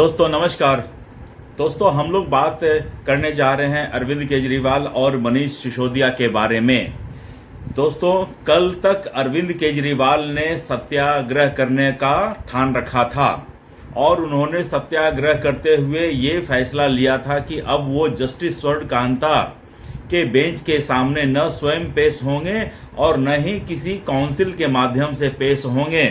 दोस्तों नमस्कार। दोस्तों हम लोग बात करने जा रहे हैं अरविंद केजरीवाल और मनीष सिसोदिया के बारे में। दोस्तों कल तक अरविंद केजरीवाल ने सत्याग्रह करने का ठान रखा था और उन्होंने सत्याग्रह करते हुए ये फैसला लिया था कि अब वो जस्टिस स्वर्ण कांता के बेंच के सामने न स्वयं पेश होंगे और न ही किसी काउंसिल के माध्यम से पेश होंगे।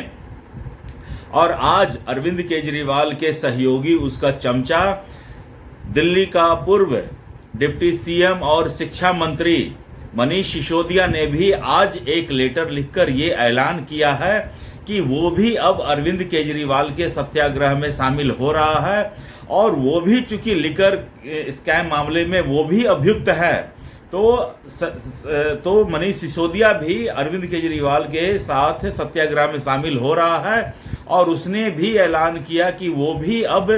और आज अरविंद केजरीवाल के सहयोगी, उसका चमचा, दिल्ली का पूर्व डिप्टी सीएम और शिक्षा मंत्री मनीष सिसोदिया ने भी आज एक लेटर लिखकर ये ऐलान किया है कि वो भी अब अरविंद केजरीवाल के सत्याग्रह में शामिल हो रहा है और वो भी चूंकि लिकर स्कैम मामले में वो भी अभियुक्त है तो मनीष सिसोदिया भी अरविंद केजरीवाल के साथ सत्याग्रह में शामिल हो रहा है और उसने भी ऐलान किया कि वो भी अब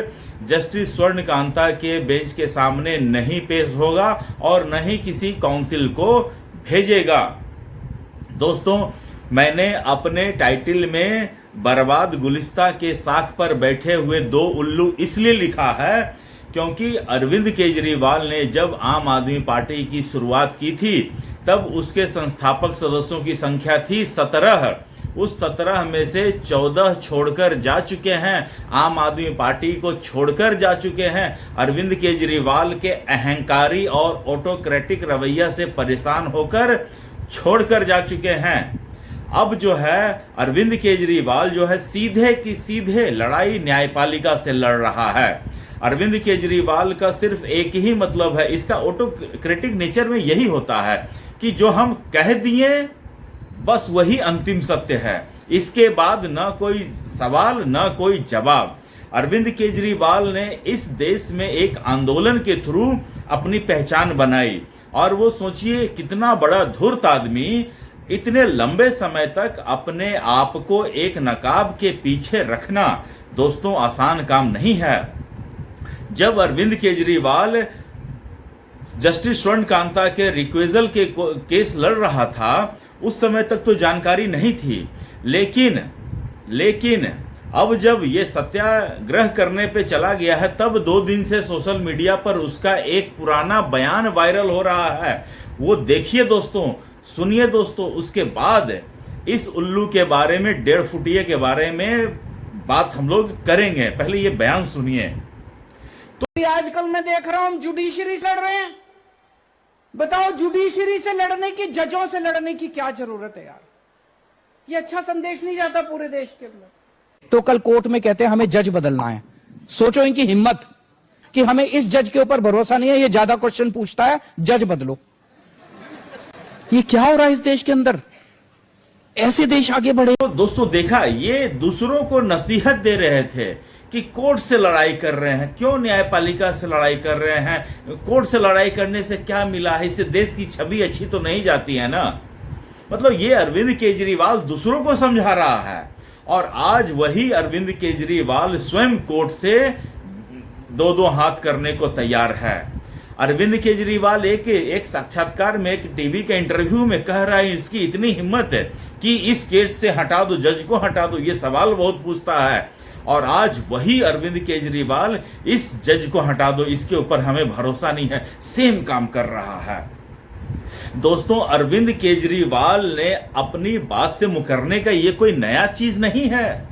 जस्टिस स्वर्ण कांता के बेंच के सामने नहीं पेश होगा और न ही किसी काउंसिल को भेजेगा। दोस्तों मैंने अपने टाइटल में बर्बाद गुलिस्ता के साख पर बैठे हुए दो उल्लू इसलिए लिखा है क्योंकि अरविंद केजरीवाल ने जब आम आदमी पार्टी की शुरुआत की थी तब उसके संस्थापक सदस्यों की संख्या थी 17। उस 17 में से 14 छोड़कर जा चुके हैं, आम आदमी पार्टी को छोड़कर जा चुके हैं। अरविंद केजरीवाल के अहंकारी और ऑटोक्रेटिक रवैया से परेशान होकर छोड़कर जा चुके हैं। अब जो है अरविंद केजरीवाल जो है सीधे की सीधे लड़ाई न्यायपालिका से लड़ रहा है। अरविंद केजरीवाल का सिर्फ एक ही मतलब है, इसका ऑटोक्रेटिक नेचर में यही होता है कि जो हम कह दिए बस वही अंतिम सत्य है, इसके बाद न कोई सवाल न कोई जवाब। अरविंद केजरीवाल ने इस देश में एक आंदोलन के थ्रू अपनी पहचान बनाई और वो सोचिए कितना बड़ा धूर्त आदमी इतने लंबे समय तक अपने आप को एक नकाब के पीछे रखना दोस्तों आसान काम नहीं है। जब अरविंद केजरीवाल जस्टिस स्वर्ण कांता के रिक्वेजल के केस लड़ रहा था उस समय तक तो जानकारी नहीं थी, लेकिन अब जब ये सत्याग्रह करने पे चला गया है तब 2 दिन से सोशल मीडिया पर उसका एक पुराना बयान वायरल हो रहा है। वो देखिए दोस्तों, सुनिए दोस्तों, उसके बाद इस उल्लू के बारे में 1.5 फुटिये के बारे में बात हम लोग करेंगे। पहले ये बयान सुनिए। तो आजकल मैं देख रहा हूं जुडिशरी से लड़ रहे हैं। बताओ जुडिशरी से लड़ने की, जजों से लड़ने की क्या जरूरत है यार? ये अच्छा संदेश नहीं जाता पूरे देश के अंदर। तो कल कोर्ट में कहते हैं हमें जज बदलना है। सोचो इनकी हिम्मत कि हमें इस जज के ऊपर भरोसा नहीं है, ये ज्यादा क्वेश्चन पूछता है, जज बदलो। ये क्या हो रहा है इस देश के अंदर? ऐसे देश आगे बढ़े। तो दोस्तों देखा, ये दूसरों को नसीहत दे रहे थे कि कोर्ट से लड़ाई कर रहे हैं, क्यों न्यायपालिका से लड़ाई कर रहे हैं, कोर्ट से लड़ाई करने से क्या मिला है, इससे देश की छवि अच्छी तो नहीं जाती है ना। मतलब ये अरविंद केजरीवाल दूसरों को समझा रहा है और आज वही अरविंद केजरीवाल स्वयं कोर्ट से 2-2 हाथ करने को तैयार है। अरविंद केजरीवाल एक साक्षात्कार में, एक टीवी के इंटरव्यू में कह रहा है, इसकी इतनी हिम्मत है कि इस केस से हटा दो, जज को हटा दो, ये सवाल बहुत पूछता है। और आज वही अरविंद केजरीवाल इस जज को हटा दो, इसके ऊपर हमें भरोसा नहीं है, सेम काम कर रहा है। दोस्तों अरविंद केजरीवाल ने अपनी बात से मुकरने का ये कोई नया चीज नहीं है।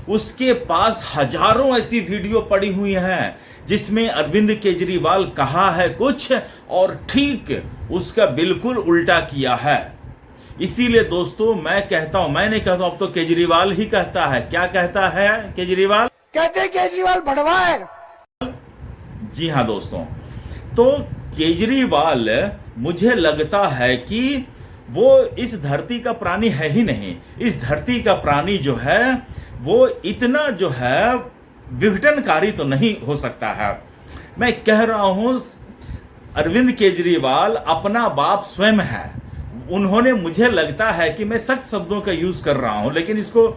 उसके पास हजारों ऐसी वीडियो पड़ी हुई हैं जिसमें अरविंद केजरीवाल कहा है कुछ और ठीक उसका बिल्कुल उल्टा किया है। इसीलिए दोस्तों मैं कहता हूं, मैं नहीं कहता हूं, अब तो केजरीवाल ही कहता है। क्या कहता है केजरीवाल? कहते हैं केजरीवाल भड़वा है। जी हां दोस्तों, तो केजरीवाल मुझे लगता है कि वो इस धरती का प्राणी है ही नहीं। इस धरती का प्राणी जो है वो इतना जो है विघटनकारी तो नहीं हो सकता है। मैं कह रहा हूं अरविंद केजरीवाल अपना बाप स्वयं है। उन्होंने, मुझे लगता है कि मैं सख्त शब्दों का यूज कर रहा हूं लेकिन इसको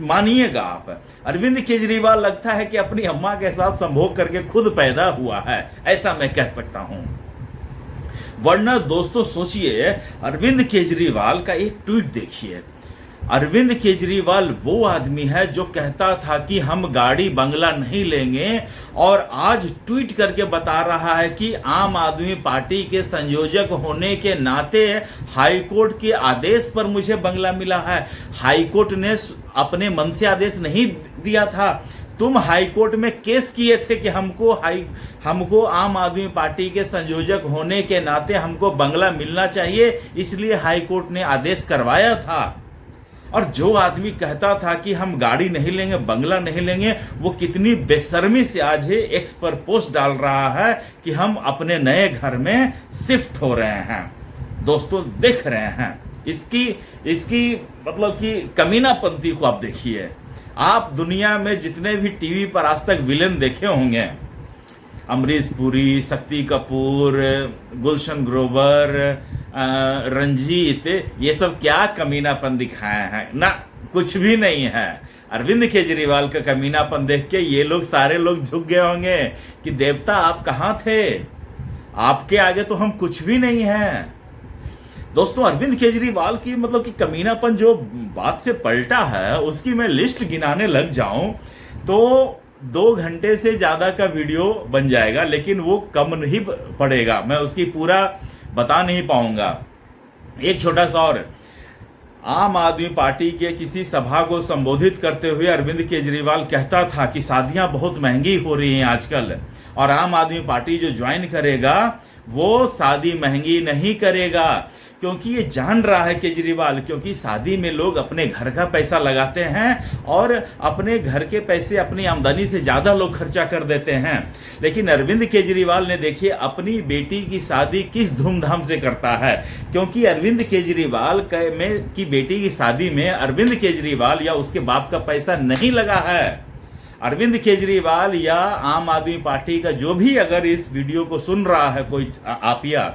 मानिएगा आप, अरविंद केजरीवाल लगता है कि अपनी अम्मा के साथ संभोग करके खुद पैदा हुआ है, ऐसा मैं कह सकता हूं। वरना दोस्तों सोचिए, अरविंद केजरीवाल का एक ट्वीट देखिए। अरविंद केजरीवाल वो आदमी है जो कहता था कि हम गाड़ी बंगला नहीं लेंगे, और आज ट्वीट करके बता रहा है कि आम आदमी पार्टी के संयोजक होने के नाते हाईकोर्ट के आदेश पर मुझे बंगला मिला है। हाईकोर्ट ने अपने मन से आदेश नहीं दिया था, तुम हाईकोर्ट में केस किए थे कि हमको आम आदमी पार्टी के संयोजक होने के नाते हमको बंगला मिलना चाहिए, इसलिए हाईकोर्ट ने आदेश करवाया था। और जो आदमी कहता था कि हम गाड़ी नहीं लेंगे, बंगला नहीं लेंगे, वो कितनी बेशर्मी से आज एक्स पर पोस्ट डाल रहा है कि हम अपने नए घर में शिफ्ट हो रहे हैं। दोस्तों देख रहे हैं इसकी मतलब कि कमीनापंती को आप देखिए। आप दुनिया में जितने भी टीवी पर आज तक विलेन देखे होंगे, अमरीश पुरी, शक्ति कपूर, गुलशन ग्रोवर, रंजीत, ये सब क्या कमीनापन दिखाए हैं ना, कुछ भी नहीं है। अरविंद केजरीवाल का कमीनापन देख के ये लोग सारे लोग झुक गए होंगे कि देवता आप कहां थे, आपके आगे तो हम कुछ भी नहीं है। दोस्तों अरविंद केजरीवाल की मतलब कि कमीनापन जो बात से पलटा है, उसकी मैं लिस्ट गिनाने लग जाऊं तो 2 घंटे से ज्यादा का वीडियो बन जाएगा, लेकिन वो कम नहीं पड़ेगा, मैं उसकी पूरा बता नहीं पाऊंगा। एक छोटा सा और, आम आदमी पार्टी के किसी सभा को संबोधित करते हुए अरविंद केजरीवाल कहता था कि शादियां बहुत महंगी हो रही हैं आजकल, और आम आदमी पार्टी जो ज्वाइन करेगा वो शादी महंगी नहीं करेगा, क्योंकि ये जान रहा है केजरीवाल, क्योंकि शादी में लोग अपने घर का पैसा लगाते हैं और अपने घर के पैसे अपनी आमदनी से ज्यादा लोग खर्चा कर देते हैं। लेकिन अरविंद केजरीवाल ने देखिए अपनी बेटी की शादी किस धूमधाम से करता है, क्योंकि अरविंद केजरीवाल की बेटी की शादी में अरविंद केजरीवाल या उसके बाप का पैसा नहीं लगा है। अरविंद केजरीवाल या आम आदमी पार्टी का जो भी अगर इस वीडियो को सुन रहा है कोई आपिया,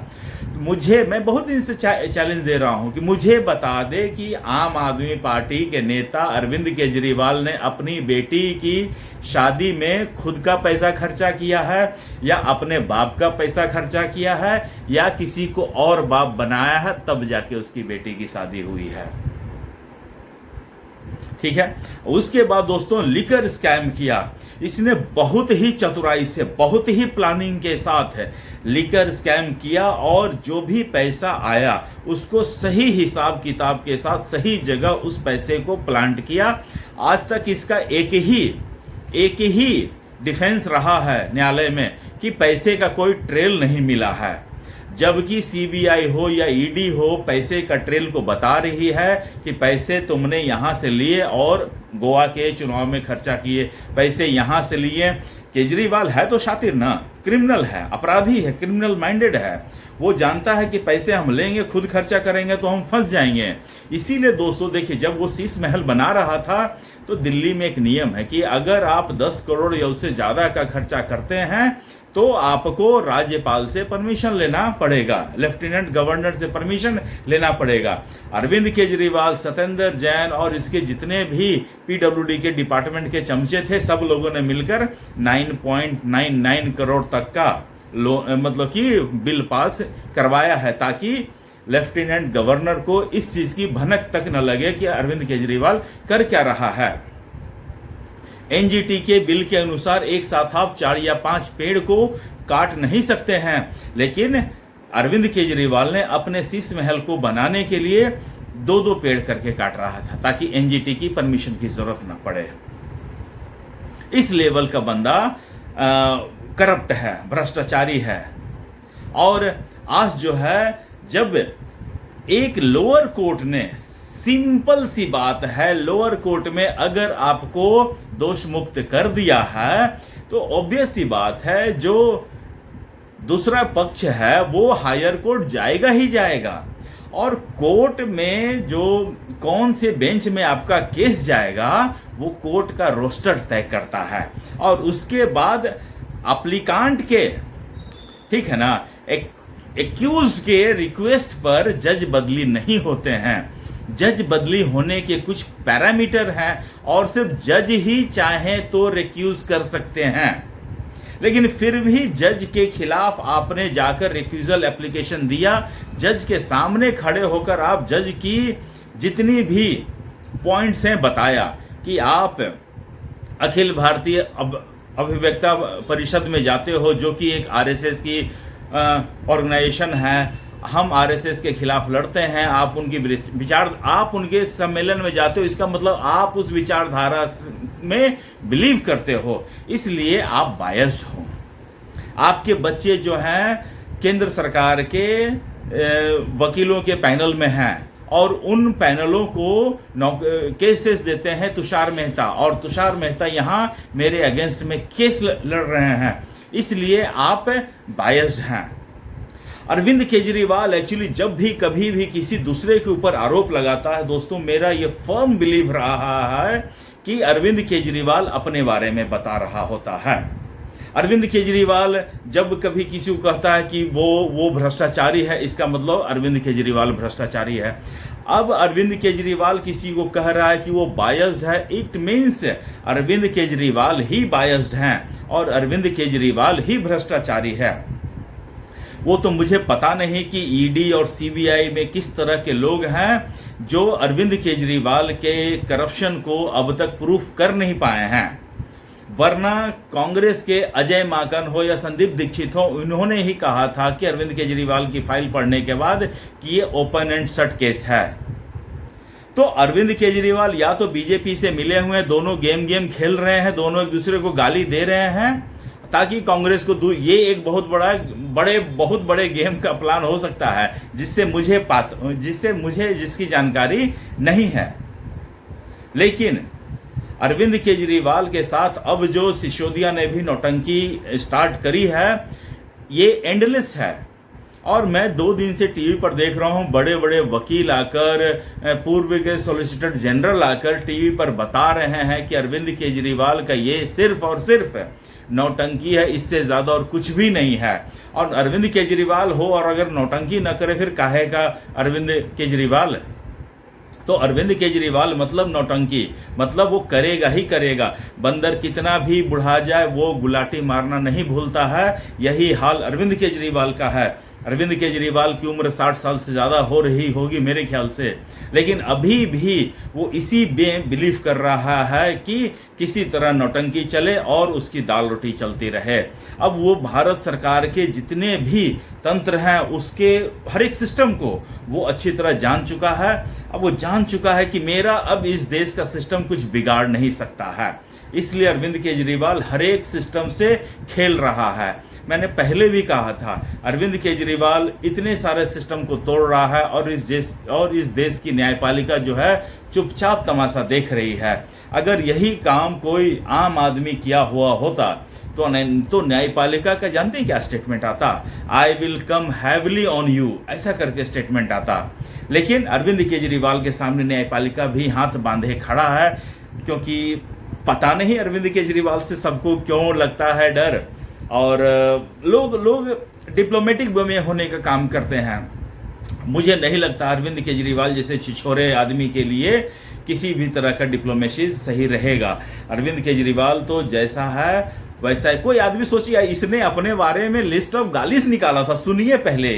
मैं बहुत दिन से चैलेंज दे रहा हूं कि मुझे बता दे कि आम आदमी पार्टी के नेता अरविंद केजरीवाल ने अपनी बेटी की शादी में खुद का पैसा खर्चा किया है, या अपने बाप का पैसा खर्चा किया है, या किसी को और बाप बनाया है तब जाके उसकी बेटी की शादी हुई है। ठीक है। उसके बाद दोस्तों लिकर स्कैम किया इसने, बहुत ही चतुराई से, बहुत ही प्लानिंग के साथ लिकर स्कैम किया, और जो भी पैसा आया उसको सही हिसाब किताब के साथ सही जगह उस पैसे को प्लांट किया। आज तक इसका एक ही डिफेंस रहा है न्यायालय में कि पैसे का कोई ट्रेल नहीं मिला है, जबकि सीबीआई हो या ईडी हो पैसे का ट्रेल को बता रही है कि पैसे तुमने यहां से लिए और गोवा के चुनाव में खर्चा किए, पैसे यहां से लिए। केजरीवाल है तो शातिर ना, क्रिमिनल है, अपराधी है, क्रिमिनल माइंडेड है, वो जानता है कि पैसे हम लेंगे खुद खर्चा करेंगे तो हम फंस जाएंगे। इसीलिए दोस्तों देखिए, जब वो शीश महल बना रहा था तो दिल्ली में एक नियम है कि अगर आप 10 करोड़ या उससे ज्यादा का खर्चा करते हैं तो आपको राज्यपाल से परमिशन लेना पड़ेगा, लेफ्टिनेंट गवर्नर से परमिशन लेना पड़ेगा। अरविंद केजरीवाल, सत्येंद्र जैन और इसके जितने भी पीडब्ल्यूडी के डिपार्टमेंट के चमचे थे, सब लोगों ने मिलकर 9.99 करोड़ तक का मतलब कि बिल पास करवाया है, ताकि लेफ्टिनेंट गवर्नर को इस चीज की भनक तक न लगे कि अरविंद केजरीवाल कर क्या रहा है। एनजीटी के बिल के अनुसार एक साथ आप 4 या 5 पेड़ को काट नहीं सकते हैं, लेकिन अरविंद केजरीवाल ने अपने शीश महल को बनाने के लिए 2-2 पेड़ करके काट रहा था, ताकि एनजीटी की परमिशन की जरूरत न पड़े। इस लेवल का बंदा करप्ट है, भ्रष्टाचारी है। और आज जो है, जब एक लोअर कोर्ट ने, सिंपल सी बात है, लोअर कोर्ट में अगर आपको दोष मुक्त कर दिया है तो ऑब्वियस सी बात है जो दूसरा पक्ष है वो हायर कोर्ट जाएगा ही जाएगा, और कोर्ट में जो कौन से बेंच में आपका केस जाएगा वो कोर्ट का रोस्टर तय करता है। और उसके बाद अप्लीकांट के, ठीक है ना, एक्यूज्ड के रिक्वेस्ट पर जज बदली नहीं होते हैं। जज बदली होने के कुछ पैरामीटर हैं और सिर्फ जज ही चाहे तो रिक्यूज कर सकते हैं। लेकिन फिर भी जज के खिलाफ आपने जाकर रिक्यूजल एप्लीकेशन दिया, जज के सामने खड़े होकर आप जज की जितनी भी पॉइंट्स हैं बताया कि आप अखिल भारतीय अभिव्यक्ता परिषद में जाते हो, जो कि एक आरएसएस की ऑर्गेनाइजेशन है। हम आरएसएस के खिलाफ लड़ते हैं। आप उनकी विचार, आप उनके सम्मेलन में जाते हो, इसका मतलब आप उस विचारधारा में बिलीव करते हो, इसलिए आप बायस्ड हो। आपके बच्चे जो हैं केंद्र सरकार के वकीलों के पैनल में हैं और उन पैनलों को केसेस देते हैं तुषार मेहता, और तुषार मेहता यहाँ मेरे अगेंस्ट में केस लड़ रहे हैं, इसलिए आप बायस्ड हैं। अरविंद केजरीवाल एक्चुअली जब भी कभी भी किसी दूसरे के ऊपर आरोप लगाता है, दोस्तों मेरा ये फर्म बिलीव रहा है कि अरविंद केजरीवाल अपने बारे में बता रहा होता है। अरविंद केजरीवाल जब कभी किसी को कहता है कि वो भ्रष्टाचारी है, इसका मतलब अरविंद केजरीवाल भ्रष्टाचारी है। अब अरविंद केजरीवाल किसी को कह रहा है कि वो बायस्ड है, इट मीन्स अरविंद केजरीवाल ही बायस्ड हैं और अरविंद केजरीवाल ही भ्रष्टाचारी है। वो तो मुझे पता नहीं कि ईडी और सीबीआई में किस तरह के लोग हैं जो अरविंद केजरीवाल के करप्शन को अब तक प्रूफ कर नहीं पाए हैं, वरना कांग्रेस के अजय माकन हो या संदीप दीक्षित हो, उन्होंने ही कहा था कि अरविंद केजरीवाल की फाइल पढ़ने के बाद कि ये ओपन एंड शट केस है। तो अरविंद केजरीवाल या तो बीजेपी से मिले हुए हैं, दोनों गेम खेल रहे हैं, दोनों एक दूसरे को गाली दे रहे हैं ताकि कांग्रेस को ये एक बहुत बड़े गेम का प्लान हो सकता है जिसकी जानकारी नहीं है। लेकिन अरविंद केजरीवाल के साथ अब जो सिसोदिया ने भी नौटंकी स्टार्ट करी है, ये एंडलेस है। और मैं 2 दिन से टीवी पर देख रहा हूं, बड़े बड़े वकील आकर, पूर्व के सॉलिसिटर जनरल आकर टीवी पर बता रहे हैं कि अरविंद केजरीवाल का ये सिर्फ और सिर्फ नौटंकी है, इससे ज्यादा और कुछ भी नहीं है। और अरविंद केजरीवाल हो और अगर नौटंकी न करे फिर काहे का अरविंद केजरीवाल? तो अरविंद केजरीवाल मतलब नौटंकी, मतलब वो करेगा ही करेगा। बंदर कितना भी बुढ़ा जाए वो गुलाटी मारना नहीं भूलता है। यही हाल अरविंद केजरीवाल का है। अरविंद केजरीवाल की उम्र 60 साल से ज़्यादा हो रही होगी मेरे ख्याल से, लेकिन अभी भी वो इसी में बिलीव कर रहा है कि किसी तरह नौटंकी चले और उसकी दाल रोटी चलती रहे। अब वो भारत सरकार के जितने भी तंत्र हैं उसके हर एक सिस्टम को वो अच्छी तरह जान चुका है। अब वो जान चुका है कि मेरा अब इस देश का सिस्टम कुछ बिगाड़ नहीं सकता है, इसलिए अरविंद केजरीवाल हर एक सिस्टम से खेल रहा है। मैंने पहले भी कहा था, अरविंद केजरीवाल इतने सारे सिस्टम को तोड़ रहा है और इस देश की न्यायपालिका जो है चुपचाप तमाशा देख रही है। अगर यही काम कोई आम आदमी किया हुआ होता तो न्यायपालिका का जानते हैं क्या स्टेटमेंट आता? I will come heavily on you, ऐसा करके स्टेटमेंट आता। लेकिन अरविंद केजरीवाल के सामने न्यायपालिका भी हाथ बांधे खड़ा है, क्योंकि पता नहीं अरविंद केजरीवाल से सबको क्यों लगता है डर, और लोग डिप्लोमेटिक वे में होने का काम करते हैं। मुझे नहीं लगता अरविंद केजरीवाल जैसे छिछोरे आदमी के लिए किसी भी तरह का डिप्लोमेसी सही रहेगा। अरविंद केजरीवाल तो जैसा है वैसा है। कोई आदमी सोचिए, इसने अपने बारे में लिस्ट ऑफ गालिस निकाला था, सुनिए पहले।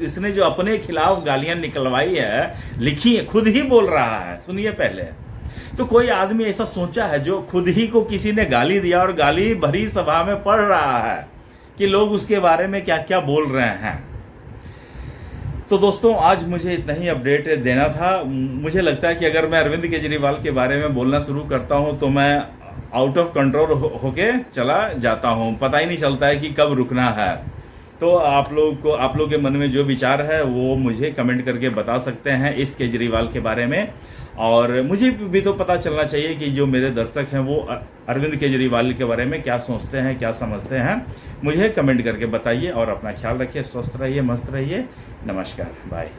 इसने जो अपने खिलाफ गालियां निकलवाई है, लिखी है, खुद ही बोल रहा है, सुनिए पहले। तो कोई आदमी ऐसा सोचा है जो खुद ही को किसी ने गाली दिया और गाली भरी सभा में पढ़ रहा है कि लोग उसके बारे में क्या क्या बोल रहे हैं। तो दोस्तों, आज मुझे इतना ही अपडेट देना था। मुझे लगता है कि अगर मैं अरविंद केजरीवाल के बारे में बोलना शुरू करता हूं तो मैं आउट ऑफ कंट्रोल होके चला जाता हूं, पता ही नहीं चलता है कि कब रुकना है। तो आप लोग के मन में जो विचार है वो मुझे कमेंट करके बता सकते हैं इस केजरीवाल के बारे में। और मुझे भी तो पता चलना चाहिए कि जो मेरे दर्शक हैं वो अरविंद केजरीवाल के बारे में क्या सोचते हैं, क्या समझते हैं। मुझे कमेंट करके बताइए और अपना ख्याल रखिए, स्वस्थ रहिए, मस्त रहिए। नमस्कार, बाय।